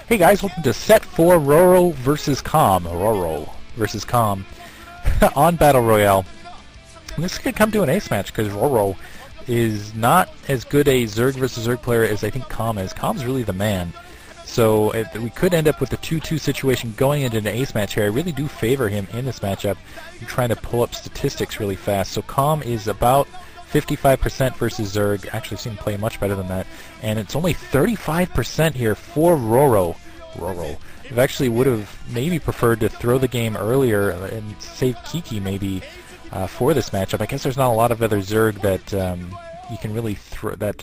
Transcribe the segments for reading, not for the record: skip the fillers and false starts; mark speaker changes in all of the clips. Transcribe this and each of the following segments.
Speaker 1: Hey guys, welcome to set 4 Roro versus Com. Roro versus Com on Battle Royale. And this could come to an ace match because Roro is not as good a Zerg versus Zerg player as I think Com is. Com's really the man. So we could end up with a 2-2 situation going into an ace match here. I really do favor him in this matchup. I'm trying to pull up statistics really fast. So Com is about 55% versus Zerg. Actually, I've seen him play much better than that. And it's only 35% here for Roro. I actually would have maybe preferred to throw the game earlier and save Kiki maybe for this matchup. I guess there's not a lot of other Zerg that you can really throw that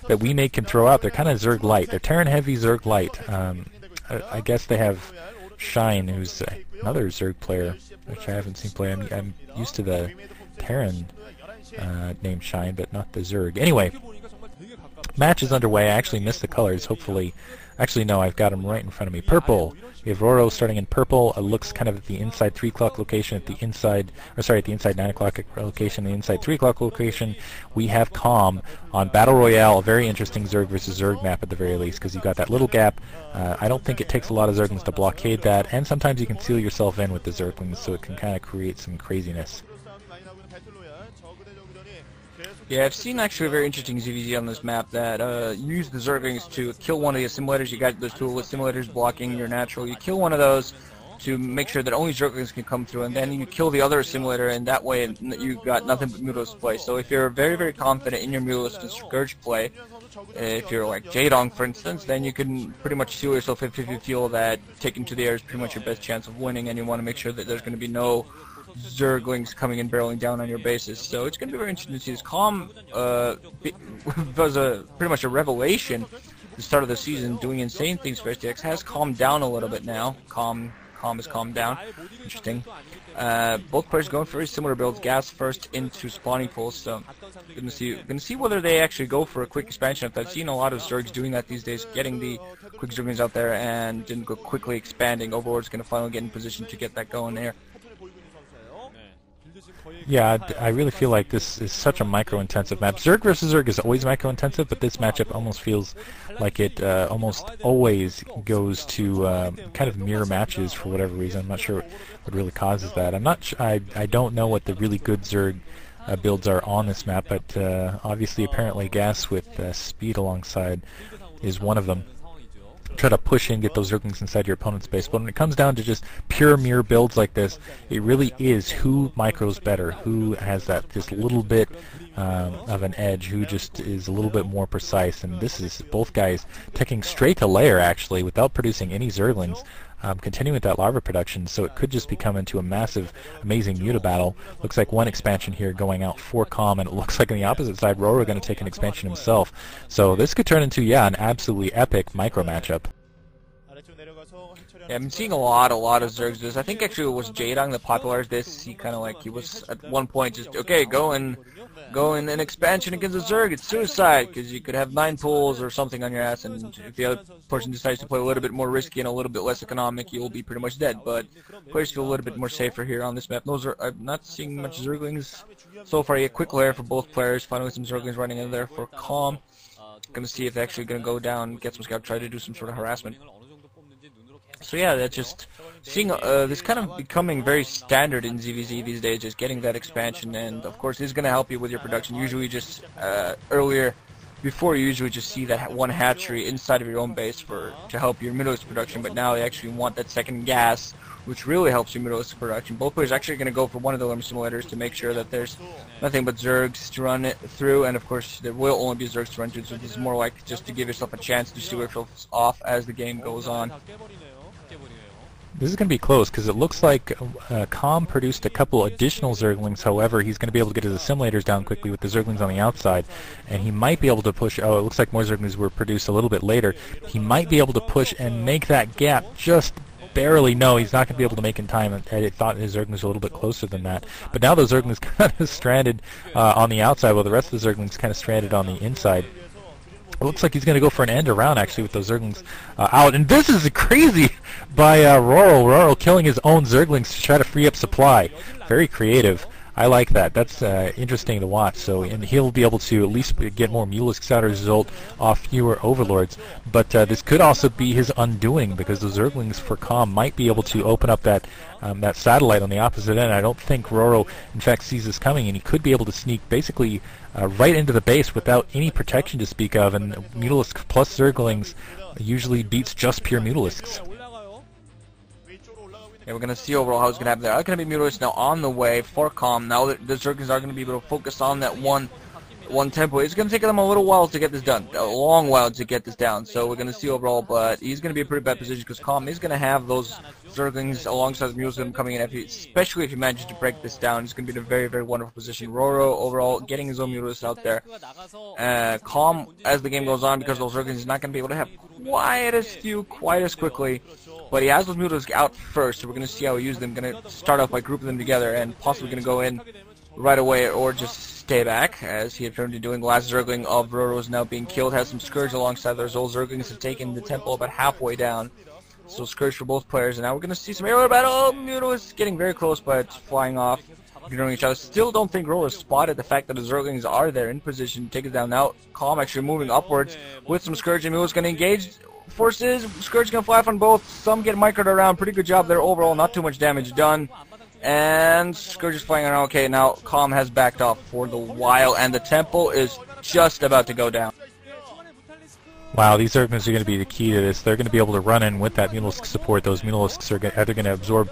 Speaker 1: Wemade can throw out. They're kind of Zerg light. They're Terran heavy, Zerg light. I guess they have Shine, who's another Zerg player, which I haven't seen play. I'm used to the Terran named Shine, but not the Zerg. Anyway, match is underway. I actually missed the colors. Hopefully, actually no, I've got them right in front of me. Purple. We have Roro starting in purple. It looks kind of at the inside 3 o'clock location. At the inside, at the inside 9 o'clock location. The inside 3 o'clock location, we have Com on Battle Royale. A very interesting Zerg versus Zerg map at the very least, because you've got that little gap. I don't think it takes a lot of Zerglings to blockade that, and sometimes you can seal yourself in with the Zerglings, so it can kind of create some craziness.
Speaker 2: Yeah, I've seen actually a very interesting ZVZ on this map that you use the Zerglings to kill one of the assimilators. You got those two assimilators blocking your natural. You kill one of those to make sure that only Zerglings can come through, and then you kill the other assimilator, and that way you've got nothing but Mutos play. So if you're very, very confident in your Mutos and Scourge play, if you're like Jaedong, for instance, then you can pretty much seal yourself if you feel that taking to the air is pretty much your best chance of winning, and you want to make sure that there's going to be no Zerglings coming and barreling down on your bases. So it's going to be very interesting to see this. Com was pretty much a revelation at the start of the season, doing insane things for STX. Has calmed down a little bit now. Com has calmed down. Interesting. Both players going for very similar builds. Gas first into spawning pools. So gonna see whether they actually go for a quick expansion. I've seen a lot of Zergs doing that these days, getting the quick Zerglings out there and then go quickly expanding. Overlord's gonna finally get in position to get that going there.
Speaker 1: Yeah, I really feel like this is such a micro-intensive map. Zerg versus Zerg is always micro-intensive, but this matchup almost feels like it almost always goes to kind of mirror matches for whatever reason. I'm not sure what really causes that. I don't know what the really good Zerg builds are on this map, but obviously, apparently, Gas with speed alongside is one of them. Try to push in, get those Zerglings inside your opponent's base. But when it comes down to just pure mirror builds like this, it really is who micros better, who has that just little bit of an edge, who just is a little bit more precise. And this is both guys taking straight to lair, actually, without producing any Zerglings. Continuing with that larva production, so it could just become into a massive, amazing Muta battle. Looks like one expansion here going out for Com, and it looks like on the opposite side, Roro going to take an expansion himself. So this could turn into, yeah, an absolutely epic micro matchup.
Speaker 2: Yeah, I've been seeing a lot of Zergs do this. I think actually it was Jaedong that popularized this. He was at one point just, okay, go in an expansion against a Zerg, it's suicide, because you could have 9 pools or something on your ass, and if the other person decides to play a little bit more risky and a little bit less economic, you'll be pretty much dead. But players feel a little bit more safer here on this map. I'm not seeing much Zerglings so far yet. Quick lair for both players. Finally some Zerglings running in there for Com. Gonna see if they're actually gonna go down, get some scout, try to do some sort of harassment. So yeah, that's just seeing this kind of becoming very standard in ZVZ these days, just getting that expansion, and of course this is going to help you with your production. Usually just before you usually just see that one hatchery inside of your own base to help your Mutos production, but now they actually want that second gas, which really helps your Mutos production. Both players are actually going to go for one of the limb simulators to make sure that there's nothing but Zergs to run it through, and of course there will only be Zergs to run through, so this is more like just to give yourself a chance to see yourself off as the game goes on.
Speaker 1: This is going to be close because it looks like Com produced a couple additional Zerglings. However, he's going to be able to get his assimilators down quickly with the Zerglings on the outside, and he might be able to push. Oh, it looks like more Zerglings were produced a little bit later. He might be able to push and make that gap just barely. No, he's not going to be able to make in time. I thought his Zerglings were a little bit closer than that. But now those Zerglings kind of stranded on the outside, while the rest of the Zerglings kind of stranded on the inside. It looks like he's going to go for an end around, actually, with those Zerglings out. And this is crazy by Roro. Roro killing his own Zerglings to try to free up supply. Very creative. I like that. That's interesting to watch. So, and he'll be able to at least get more Mulisks out as a result off fewer Overlords. But this could also be his undoing, because the Zerglings for Com might be able to open up that that satellite on the opposite end. I don't think Roro, in fact, sees this coming, and he could be able to sneak basically right into the base without any protection to speak of. And Mutalisk plus Zerglings usually beats just pure Mutalisks.
Speaker 2: Yeah, we're going to see overall how it's going to happen there. Are going to be Mutalisks now on the way for Com. Now that the Zerglings are going to be able to focus on that one tempo. It's going to take them a little while to get this done. A long while to get this down. So we're going to see overall, but he's going to be in a pretty bad position because Com is going to have those Zerglings alongside the Mutalisks coming in, especially if he manages to break this down. He's going to be in a very, very wonderful position. Roro overall getting his own Mutalisks out there. Com, as the game goes on, because those Zerglings is not going to be able to have quite as few, quite as quickly. But he has those Mutalisks out first, so we're going to see how he uses them. Going to start off by grouping them together and possibly going to go in right away or just stay back, as he had turned to doing. The last Zergling of Roro is now being killed. Has some Scourge alongside. There's old Zerglings have taken the temple about halfway down. So Scourge for both players, and now we're going to see some aerial battle. Oh, Mutalisks getting very close, but flying off, ignoring each other. Still don't think Roro spotted the fact that the Zerglings are there in position to take it down. Now Com actually moving upwards with some Scourge, and Mutalisks going to engage. Forces, Scourge going to fly off on both. Some get microed around. Pretty good job there overall. Not too much damage done. And Scourge is flying around. Okay, now Com has backed off for the while, and the temple is just about to go down.
Speaker 1: Wow, these Zerglings are going to be the key to this. They're going to be able to run in with that Mutalisk support. Those Mutalisks are either going to absorb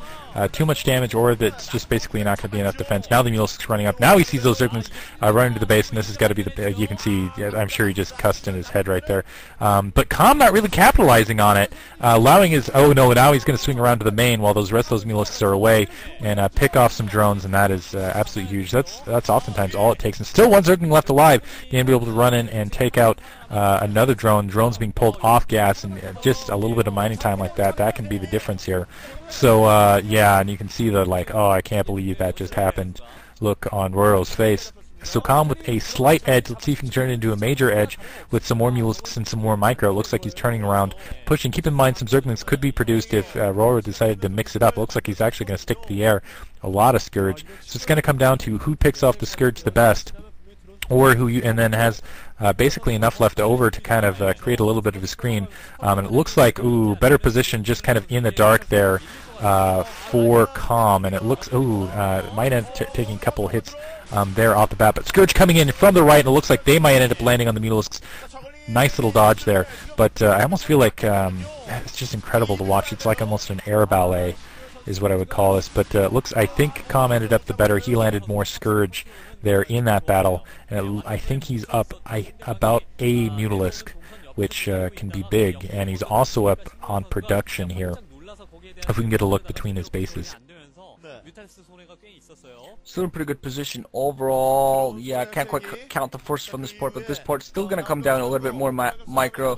Speaker 1: too much damage, or that's just basically not going to be enough defense. Now the Mutalisk's running up. Now he sees those Zerglings running to the base, and this has got to be the... you can see, I'm sure he just cussed in his head right there. But Com not really capitalizing on it, allowing his... Oh no, now he's going to swing around to the main while those rest of those Mutalisks are away and pick off some drones, and that is absolutely huge. That's oftentimes all it takes. And still one Zergling left alive. Going to be able to run in and take out another drone. Drones being pulled off gas, and just a little bit of mining time like that can be the difference here. So yeah, and you can see the like, oh, I can't believe that just happened look on Roro's face. So Com with a slight edge. Let's see if he can turn it into a major edge with some more Mutalisks and some more micro. It looks like he's turning around, pushing. Keep in mind, some Zerglings could be produced if Roro decided to mix it up. It looks like he's actually going to stick to the air. A lot of Scourge. So it's going to come down to who picks off the Scourge the best, or who and then has basically enough left over to kind of create a little bit of a screen. And it looks like, ooh, better position just kind of in the dark there for Com. And it looks, ooh, might end up taking a couple hits there off the bat. But Scourge coming in from the right, and it looks like they might end up landing on the Mutalisks. Nice little dodge there. But I almost feel like it's just incredible to watch. It's like almost an air ballet is what I would call this. But looks, I think Com ended up the better. He landed more Scourge there in that battle, and I think he's up about a Mutalisk, which can be big, and he's also up on production here, if we can get a look between his bases.
Speaker 2: Still in pretty good position overall. Yeah, can't quite count the forces from this port, but this port's still going to come down a little bit more micro.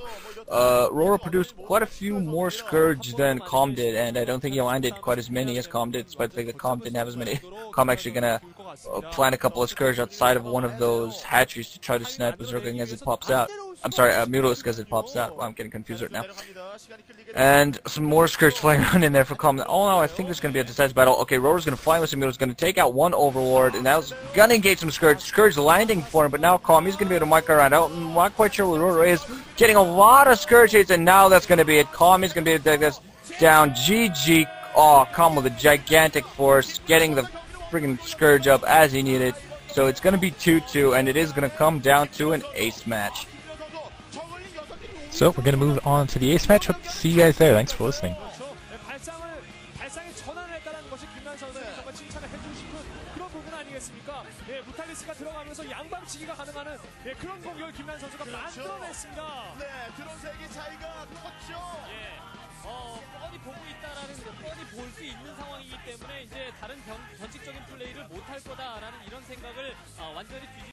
Speaker 2: Roro produced quite a few more Scourge than Com did, and I don't think he landed quite as many as Com did, despite the fact that Com didn't have as many. Com actually going to plant a couple of Scourge outside of one of those hatcheries to try to snap a Zergling as it pops out. I'm sorry, Mutalisk as it pops out. Well, I'm getting confused right now. And some more Scourge flying around in there for Com. Oh no, I think there's going to be a decisive battle. Okay, Roro's going to fly with some Mutalisk, going to take out one Overlord, and that's going to engage some Scourge. Scourge landing for him, but now Com, he's going to be able to micro around. I'm not quite sure what Roro is. Getting a lot of Scourge hits, and now that's going to be it. Com is going to be able to take this down. GG. Oh, Com with a gigantic force, getting the friggin' Scourge up as he needed. So it's going to be 2-2, and it is going to come down to an ace match.
Speaker 1: So we're going to move on to the ace match. Hope to see you guys there. Thanks for listening.
Speaker 3: 뻔히 보고 있다라는 뻔히 볼 수 있는 상황이기 때문에 이제 다른 변칙적인 플레이를 못할 거다라는 이런 생각을 완전히 뒤집어